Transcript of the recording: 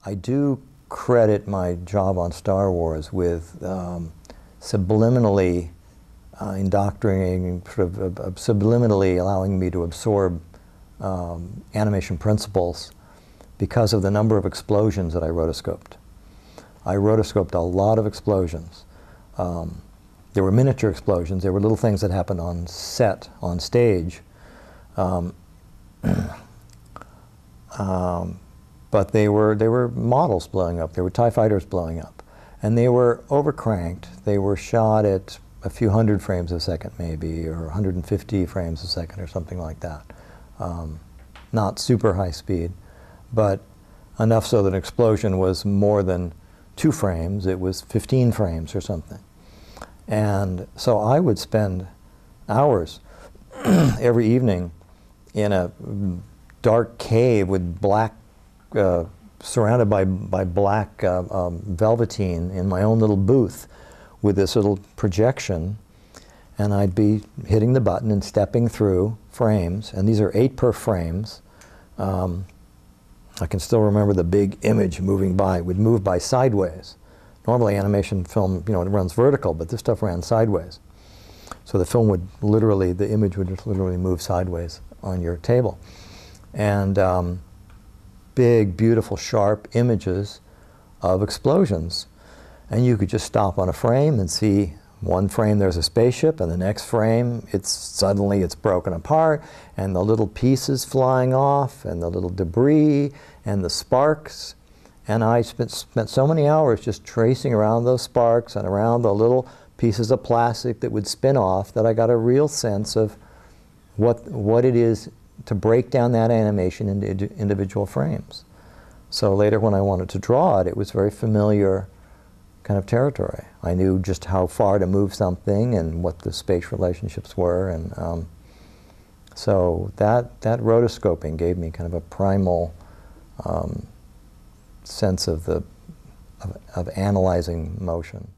I do credit my job on Star Wars with subliminally indoctrinating, sort of subliminally allowing me to absorb animation principles because of the number of explosions that I rotoscoped. I rotoscoped a lot of explosions. There were miniature explosions. There were little things that happened on set, on stage. But they were models blowing up. They were TIE fighters blowing up. And they were overcranked. They were shot at a few hundred frames a second maybe, or 150 frames a second or something like that. Not super high speed, but enough so that an explosion was more than 2 frames. It was 15 frames or something. And so I would spend hours every evening in a dark cave with black, surrounded by black velveteen in my own little booth with this little projection, and I'd be hitting the button and stepping through frames, and these are 8 per frames. I can still remember the big image moving by. It would move by sideways. Normally animation film, you know, it runs vertical, but this stuff ran sideways. So the film would literally, the image would just literally move sideways on your table. And big, beautiful, sharp images of explosions. And you could just stop on a frame and see one frame there's a spaceship, and the next frame suddenly it's broken apart, and the little pieces flying off, and the little debris, and the sparks. And I spent so many hours just tracing around those sparks and around the little pieces of plastic that would spin off, that I got a real sense of what it is to break down that animation into individual frames. So later when I wanted to draw it, it was very familiar kind of territory. I knew just how far to move something and what the space relationships were, and so that rotoscoping gave me kind of a primal sense of analyzing motion.